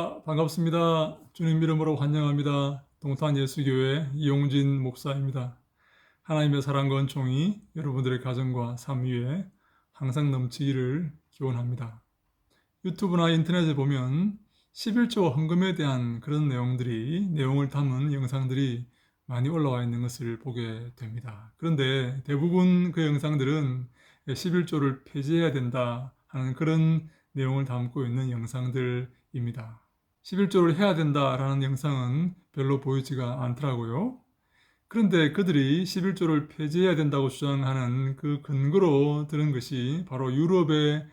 반갑습니다. 주님 이름으로 환영합니다. 동탄예수교회 이용진 목사입니다. 하나님의 사랑과 은총이 여러분들의 가정과 삶 위에 항상 넘치기를 기원합니다. 유튜브나 인터넷에 보면 11조 헌금에 대한 그런 내용을 담은 영상들이 많이 올라와 있는 것을 보게 됩니다. 그런데 대부분 그 영상들은 11조를 폐지해야 된다 하는 그런 내용을 담고 있는 영상들입니다. 11조를 해야 된다라는 영상은 별로 보이지가 않더라고요. 그런데 그들이 11조를 폐지해야 된다고 주장하는 그 근거로 들은 것이 바로 유럽의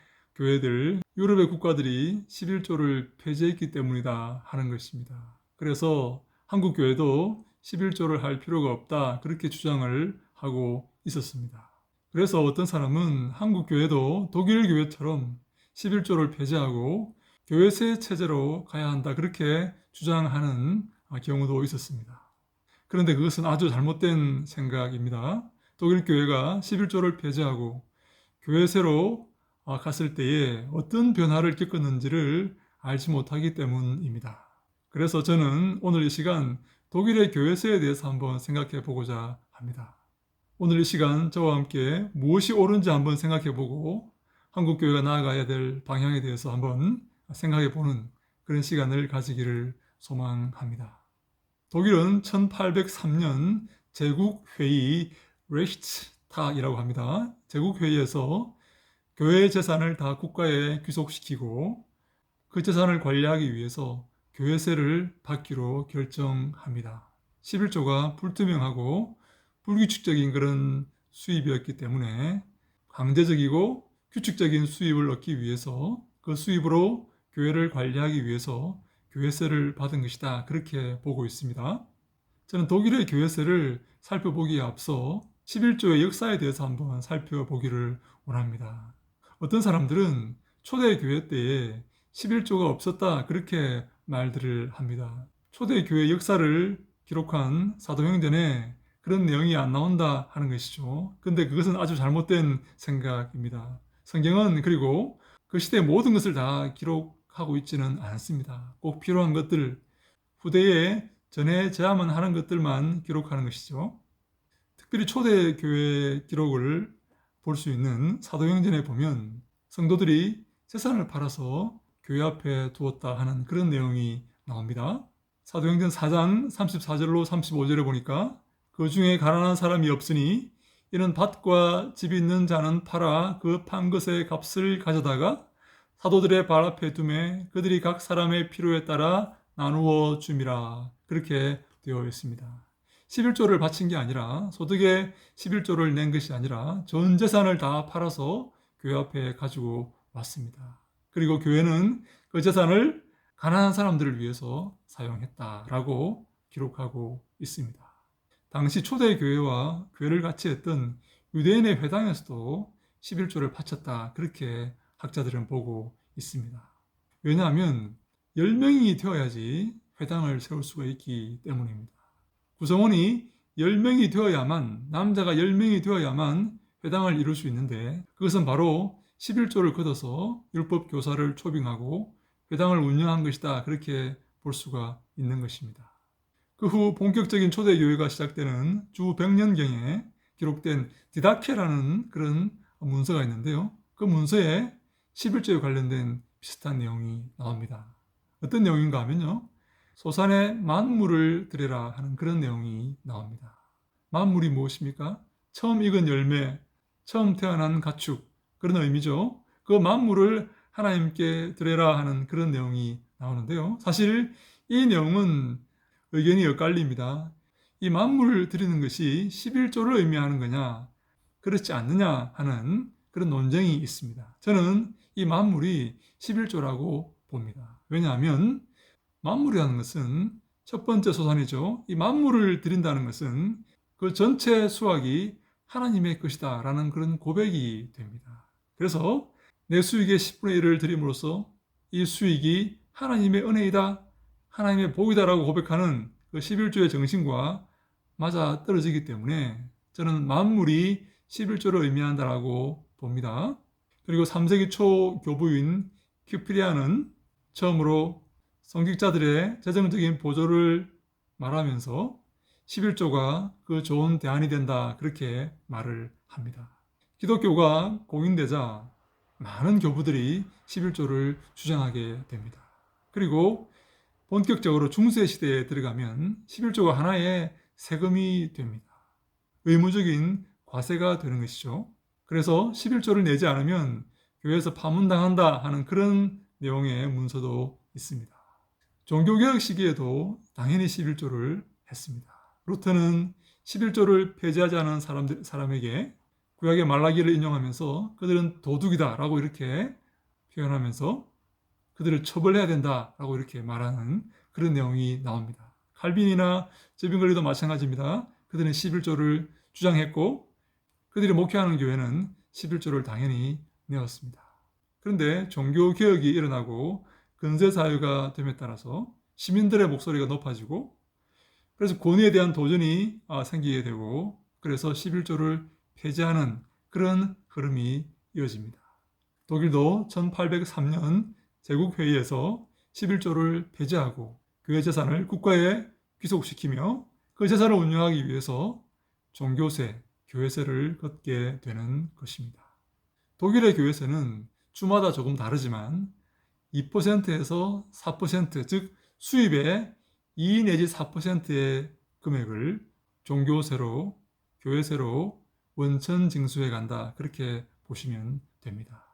국가들이 11조를 폐지했기 때문이다 하는 것입니다. 그래서 한국 교회도 11조를 할 필요가 없다 그렇게 주장을 하고 있었습니다. 그래서 어떤 사람은 한국 교회도 독일 교회처럼 11조를 폐지하고 교회세 체제로 가야 한다 그렇게 주장하는 경우도 있었습니다. 그런데 그것은 아주 잘못된 생각입니다. 독일 교회가 11조를 폐지하고 교회세로 갔을 때에 어떤 변화를 겪었는지를 알지 못하기 때문입니다. 그래서 저는 오늘 이 시간 독일의 교회세에 대해서 한번 생각해 보고자 합니다. 오늘 이 시간 저와 함께 무엇이 옳은지 한번 생각해 보고 한국 교회가 나아가야 될 방향에 대해서 한번 생각해 보는 그런 시간을 가지기를 소망합니다. 독일은 1803년 제국회의 레히츠탁이라고 합니다. 제국회의에서 교회 재산을 다 국가에 귀속시키고 그 재산을 관리하기 위해서 교회세를 받기로 결정합니다. 11조가 불투명하고 불규칙적인 그런 수입이었기 때문에 강제적이고 규칙적인 수입을 얻기 위해서 그 수입으로 교회를 관리하기 위해서 교회세를 받은 것이다. 그렇게 보고 있습니다. 저는 독일의 교회세를 살펴보기에 앞서 11조의 역사에 대해서 한번 살펴보기를 원합니다. 어떤 사람들은 초대교회 때에 11조가 없었다 그렇게 말들을 합니다. 초대교회 역사를 기록한 사도행전에 그런 내용이 안 나온다 하는 것이죠. 근데 그것은 아주 잘못된 생각입니다. 성경은 그리고 그 시대의 모든 것을 다 기록하고 있지는 않습니다. 꼭 필요한 것들, 후대에 전해져야만 하는 것들만 기록하는 것이죠. 특별히 초대교회 기록을 볼 수 있는 사도행전에 보면 성도들이 재산을 팔아서 교회 앞에 두었다 하는 그런 내용이 나옵니다. 사도행전 4장 34절로 35절에 보니까 그 중에 가난한 사람이 없으니 이는 밭과 집 있는 자는 팔아 그 판 것의 값을 가져다가 사도들의 발 앞에 두매 그들이 각 사람의 필요에 따라 나누어 줌이라 그렇게 되어 있습니다. 11조를 바친 게 아니라 소득의 11조를 낸 것이 아니라 전 재산을 다 팔아서 교회 앞에 가지고 왔습니다. 그리고 교회는 그 재산을 가난한 사람들을 위해서 사용했다라고 기록하고 있습니다. 당시 초대교회와 교회를 같이 했던 유대인의 회당에서도 11조를 바쳤다 그렇게 학자들은 보고 있습니다. 왜냐하면 10명이 되어야지 회당을 세울 수가 있기 때문입니다. 구성원이 10명이 되어야만, 남자가 10명이 되어야만 회당을 이룰 수 있는데 그것은 바로 11조를 걷어서 율법 교사를 초빙하고 회당을 운영한 것이다 그렇게 볼 수가 있는 것입니다. 그 후 본격적인 초대교회가 시작되는 주 100년경에 기록된 디다케라는 그런 문서가 있는데요. 그 문서에 11조에 관련된 비슷한 내용이 나옵니다. 어떤 내용인가 하면요. 소산에 만물을 드려라 하는 그런 내용이 나옵니다. 만물이 무엇입니까? 처음 익은 열매, 처음 태어난 가축 그런 의미죠. 그 만물을 하나님께 드려라 하는 그런 내용이 나오는데요. 사실 이 내용은 의견이 엇갈립니다. 이 만물을 드리는 것이 11조를 의미하는 거냐, 그렇지 않느냐 하는 그런 논쟁이 있습니다. 저는 이 만물이 11조라고 봅니다. 왜냐하면 만물이라는 것은 첫 번째 소산이죠. 이 만물을 드린다는 것은 그 전체 수확이 하나님의 것이다 라는 그런 고백이 됩니다. 그래서 내 수익의 10분의 1을 드림으로써 이 수익이 하나님의 은혜이다, 하나님의 복이다라고 고백하는 그 11조의 정신과 맞아 떨어지기 때문에 저는 만물이 11조를 의미한다라고 봅니다. 그리고 3세기 초 교부인 큐프리아는 처음으로 성직자들의 재정적인 보조를 말하면서 11조가 그 좋은 대안이 된다 그렇게 말을 합니다. 기독교가 공인되자 많은 교부들이 11조를 주장하게 됩니다. 그리고 본격적으로 중세 시대에 들어가면 11조가 하나의 세금이 됩니다. 의무적인 과세가 되는 것이죠. 그래서 11조를 내지 않으면 교회에서 파문당한다 하는 그런 내용의 문서도 있습니다. 종교개혁 시기에도 당연히 11조를 했습니다. 루터는 11조를 폐지하지 않은 사람에게 구약의 말라기를 인용하면서 그들은 도둑이다 라고 이렇게 표현하면서 그들을 처벌해야 된다 라고 이렇게 말하는 그런 내용이 나옵니다. 칼빈이나 제빙글리도 마찬가지입니다. 그들은 11조를 주장했고 그들이 목회하는 교회는 11조를 당연히 내었습니다. 그런데 종교개혁이 일어나고 근세사회가 됨에 따라서 시민들의 목소리가 높아지고 그래서 권위에 대한 도전이 생기게 되고 그래서 11조를 폐지하는 그런 흐름이 이어집니다. 독일도 1803년 제국회의에서 11조를 폐지하고 교회 재산을 국가에 귀속시키며 그 재산을 운영하기 위해서 종교세, 교회세를 걷게 되는 것입니다. 독일의 교회세는 주마다 조금 다르지만 2%에서 4%, 즉 수입의 2 내지 4%의 금액을 종교세로, 교회세로 원천 징수해 간다. 그렇게 보시면 됩니다.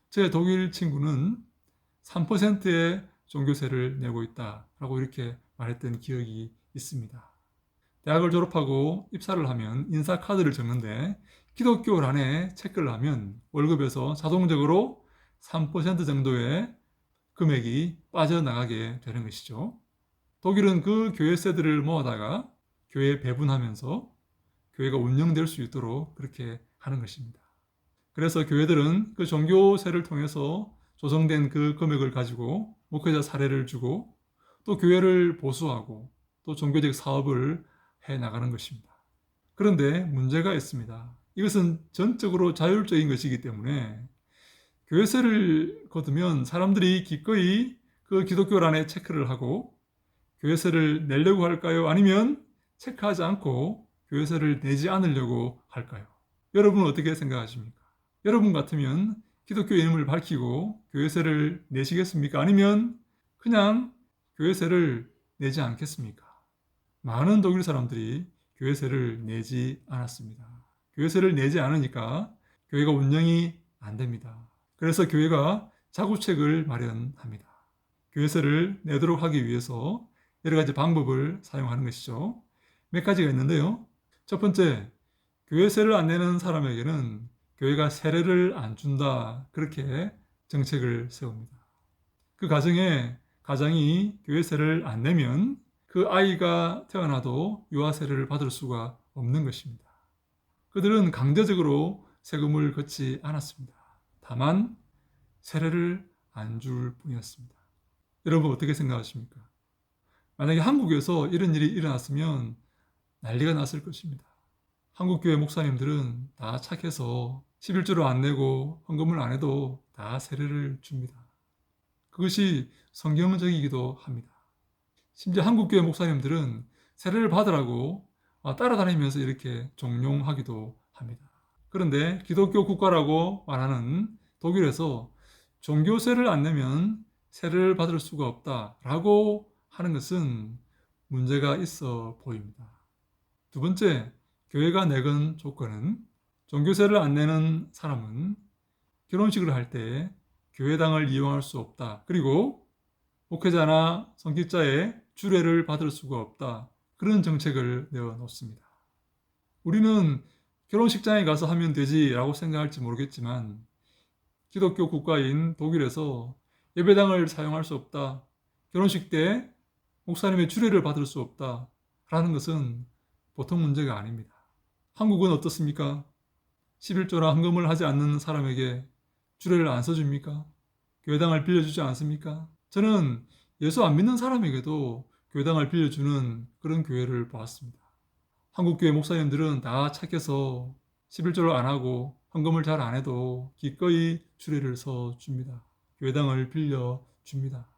제 독일 친구는 3%의 종교세를 내고 있다라고 이렇게 말했던 기억이 있습니다. 대학을 졸업하고 입사를 하면 인사카드를 적는데 기독교란에 체크를 하면 월급에서 자동적으로 3% 정도의 금액이 빠져나가게 되는 것이죠. 독일은 그 교회세들을 모아다가 교회에 배분하면서 교회가 운영될 수 있도록 그렇게 하는 것입니다. 그래서 교회들은 그 종교세를 통해서 조성된 그 금액을 가지고 목회자 사례를 주고 또 교회를 보수하고 또 종교적 사업을 해 나가는 것입니다. 그런데 문제가 있습니다. 이것은 전적으로 자율적인 것이기 때문에 교회세를 거두면 사람들이 기꺼이 그 기독교란에 체크를 하고 교회세를 내려고 할까요? 아니면 체크하지 않고 교회세를 내지 않으려고 할까요? 여러분은 어떻게 생각하십니까? 여러분 같으면 기독교 이름을 밝히고 교회세를 내시겠습니까? 아니면 그냥 교회세를 내지 않겠습니까? 많은 독일 사람들이 교회세를 내지 않았습니다. 교회세를 내지 않으니까 교회가 운영이 안 됩니다. 그래서 교회가 자구책을 마련합니다. 교회세를 내도록 하기 위해서 여러 가지 방법을 사용하는 것이죠. 몇 가지가 있는데요. 첫 번째, 교회세를 안 내는 사람에게는 교회가 세례를 안 준다. 그렇게 정책을 세웁니다. 그 가정이 교회세를 안 내면 그 아이가 태어나도 유아 세례를 받을 수가 없는 것입니다. 그들은 강제적으로 세금을 걷지 않았습니다. 다만 세례를 안 줄 뿐이었습니다. 여러분 어떻게 생각하십니까? 만약에 한국에서 이런 일이 일어났으면 난리가 났을 것입니다. 한국교회 목사님들은 다 착해서 11조를 안 내고 헌금을 안 해도 다 세례를 줍니다. 그것이 성경적이기도 합니다. 심지어 한국교회 목사님들은 세례를 받으라고 따라다니면서 이렇게 종용하기도 합니다. 그런데 기독교 국가라고 말하는 독일에서 종교세를 안 내면 세례를 받을 수가 없다라고 하는 것은 문제가 있어 보입니다. 두 번째, 교회가 내건 조건은 종교세를 안 내는 사람은 결혼식을 할 때 교회당을 이용할 수 없다. 그리고 목회자나 성직자의 주례를 받을 수가 없다. 그런 정책을 내어놓습니다. 우리는 결혼식장에 가서 하면 되지라고 생각할지 모르겠지만 기독교 국가인 독일에서 예배당을 사용할 수 없다. 결혼식 때 목사님의 주례를 받을 수 없다. 라는 것은 보통 문제가 아닙니다. 한국은 어떻습니까? 11조나 헌금을 하지 않는 사람에게 주례를 안 써줍니까? 교회당을 빌려주지 않습니까? 저는 예수 안 믿는 사람에게도 교회당을 빌려주는 그런 교회를 보았습니다. 한국교회 목사님들은 다 착해서 11조를 안 하고 헌금을 잘 안 해도 기꺼이 주례를 써줍니다. 교회당을 빌려줍니다.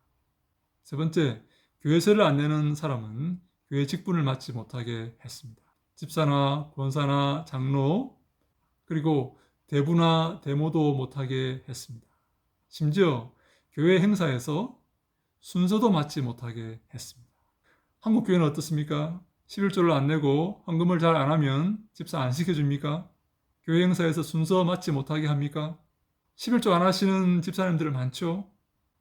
세 번째, 교회세를 안 내는 사람은 교회 직분을 맡지 못하게 했습니다. 집사나 권사나 장로, 그리고 대부나 대모도 못하게 했습니다. 심지어 교회 행사에서 순서도 맡지 못하게 했습니다. 한국 교회는 어떻습니까? 11조를 안 내고 헌금을 잘 안 하면 집사 안 시켜줍니까? 교회 행사에서 순서 맡지 못하게 합니까? 11조 안 하시는 집사님들 많죠?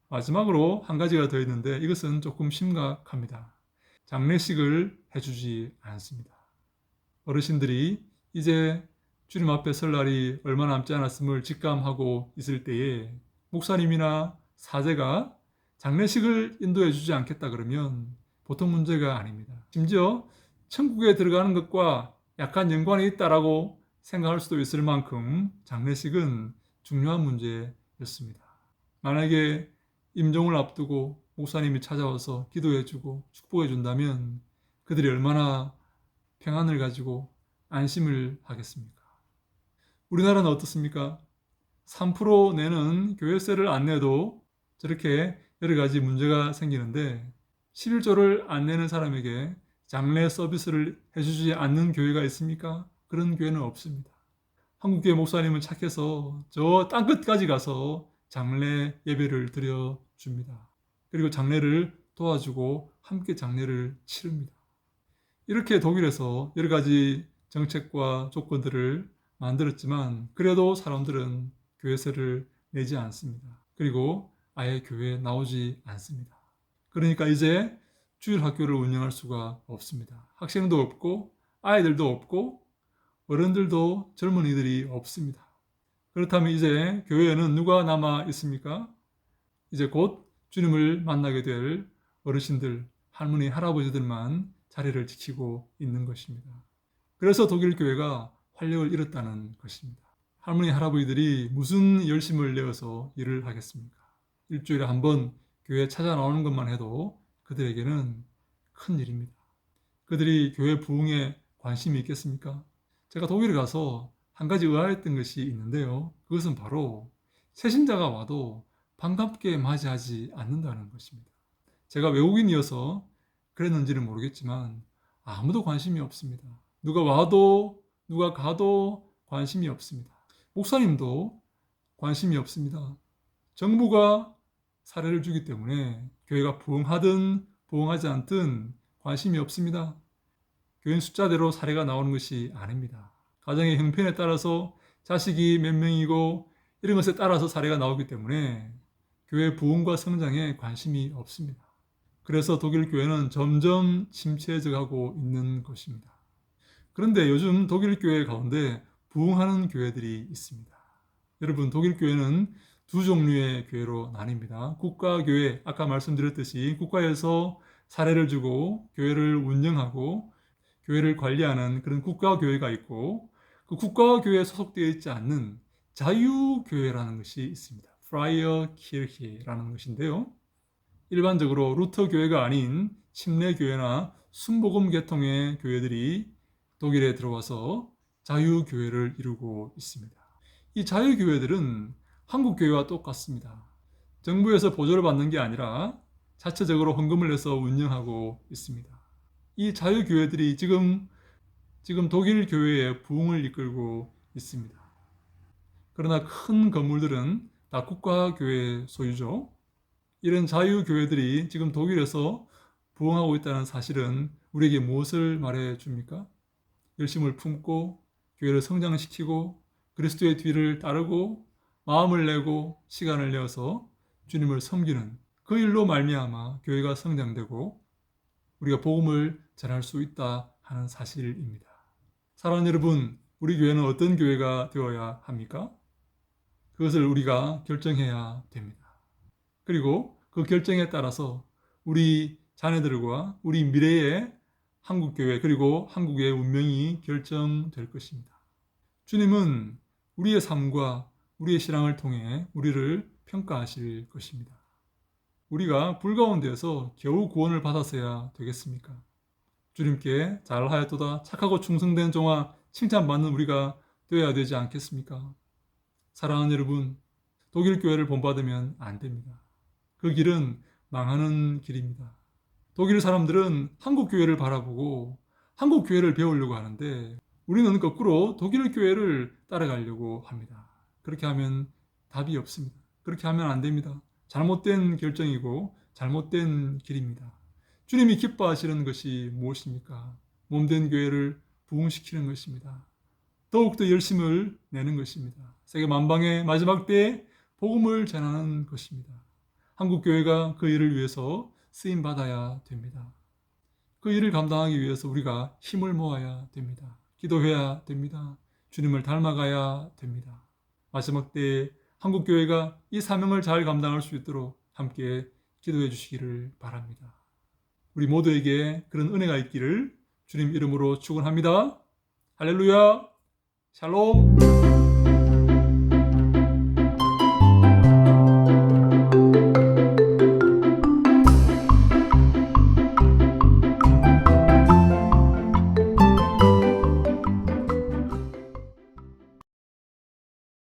마지막으로 한 가지가 더 있는데 이것은 조금 심각합니다. 장례식을 해주지 않습니다. 어르신들이 이제 주님 앞에 설 날이 얼마 남지 않았음을 직감하고 있을 때에 목사님이나 사제가 장례식을 인도해 주지 않겠다 그러면 보통 문제가 아닙니다. 심지어 천국에 들어가는 것과 약간 연관이 있다라고 생각할 수도 있을 만큼 장례식은 중요한 문제였습니다. 만약에 임종을 앞두고 목사님이 찾아와서 기도해 주고 축복해 준다면 그들이 얼마나 평안을 가지고 안심을 하겠습니까? 우리나라는 어떻습니까? 3% 내는 교회세를 안 내도 저렇게 여러 가지 문제가 생기는데 11조를 안 내는 사람에게 장례 서비스를 해주지 않는 교회가 있습니까? 그런 교회는 없습니다. 한국교회 목사님은 착해서 저 땅끝까지 가서 장례 예배를 드려줍니다. 그리고 장례를 도와주고 함께 장례를 치릅니다. 이렇게 독일에서 여러 가지 정책과 조건들을 만들었지만 그래도 사람들은 교회세를 내지 않습니다. 그리고 아예 교회에 나오지 않습니다. 그러니까 이제 주일 학교를 운영할 수가 없습니다. 학생도 없고 아이들도 없고 어른들도 젊은이들이 없습니다. 그렇다면 이제 교회에는 누가 남아 있습니까? 이제 곧 주님을 만나게 될 어르신들, 할머니, 할아버지들만 자리를 지키고 있는 것입니다. 그래서 독일 교회가 활력을 잃었다는 것입니다. 할머니, 할아버지들이 무슨 열심을 내어서 일을 하겠습니까? 일주일에 한 번 교회에 찾아 나오는 것만 해도 그들에게는 큰 일입니다. 그들이 교회 부흥에 관심이 있겠습니까? 제가 독일에 가서 한 가지 의아했던 것이 있는데요. 그것은 바로 새신자가 와도 반갑게 맞이하지 않는다는 것입니다. 제가 외국인이어서 그랬는지는 모르겠지만 아무도 관심이 없습니다. 누가 와도 누가 가도 관심이 없습니다. 목사님도 관심이 없습니다. 정부가 사례를 주기 때문에 교회가 부흥하든 부흥하지 않든 관심이 없습니다. 교인 숫자대로 사례가 나오는 것이 아닙니다. 가정의 형편에 따라서 자식이 몇 명이고 이런 것에 따라서 사례가 나오기 때문에 교회 부흥과 성장에 관심이 없습니다. 그래서 독일 교회는 점점 침체져 가고 있는 것입니다. 그런데 요즘 독일 교회 가운데 부흥하는 교회들이 있습니다. 여러분, 독일 교회는 두 종류의 교회로 나뉩니다. 국가교회, 아까 말씀드렸듯이 국가에서 사례를 주고 교회를 운영하고 교회를 관리하는 그런 국가교회가 있고 그 국가교회에 소속되어 있지 않는 자유교회라는 것이 있습니다. 프라이어 키르히라는 것인데요. 일반적으로 루터 교회가 아닌 침례 교회나 순복음 계통의 교회들이 독일에 들어와서 자유교회를 이루고 있습니다. 이 자유교회들은 한국 교회와 똑같습니다. 정부에서 보조를 받는 게 아니라 자체적으로 헌금을 내서 운영하고 있습니다. 이 자유교회들이 지금 독일 교회의 부흥을 이끌고 있습니다. 그러나 큰 건물들은 다 국가교회의 소유죠. 이런 자유교회들이 지금 독일에서 부흥하고 있다는 사실은 우리에게 무엇을 말해 줍니까? 열심을 품고 교회를 성장시키고 그리스도의 뒤를 따르고 마음을 내고 시간을 내어서 주님을 섬기는 그 일로 말미암아 교회가 성장되고 우리가 복음을 전할 수 있다 하는 사실입니다. 사랑하는 여러분, 우리 교회는 어떤 교회가 되어야 합니까? 그것을 우리가 결정해야 됩니다. 그리고 그 결정에 따라서 우리 자녀들과 우리 미래의 한국교회 그리고 한국의 운명이 결정될 것입니다. 주님은 우리의 삶과 우리의 신앙을 통해 우리를 평가하실 것입니다. 우리가 불 가운데에서 겨우 구원을 받았어야 되겠습니까? 주님께 잘하였도다 착하고 충성된 종아 칭찬받는 우리가 되어야 되지 않겠습니까? 사랑하는 여러분, 독일 교회를 본받으면 안 됩니다. 그 길은 망하는 길입니다. 독일 사람들은 한국 교회를 바라보고 한국 교회를 배우려고 하는데 우리는 거꾸로 독일 교회를 따라가려고 합니다. 그렇게 하면 답이 없습니다. 그렇게 하면 안 됩니다. 잘못된 결정이고 잘못된 길입니다. 주님이 기뻐하시는 것이 무엇입니까? 몸된 교회를 부흥시키는 것입니다. 더욱더 열심을 내는 것입니다. 세계 만방의 마지막 때에 복음을 전하는 것입니다. 한국 교회가 그 일을 위해서 쓰임 받아야 됩니다. 그 일을 감당하기 위해서 우리가 힘을 모아야 됩니다. 기도해야 됩니다. 주님을 닮아가야 됩니다. 마지막 때에 한국 교회가 이 사명을 잘 감당할 수 있도록 함께 기도해 주시기를 바랍니다. 우리 모두에게 그런 은혜가 있기를 주님 이름으로 축원합니다. 할렐루야. 샬롬.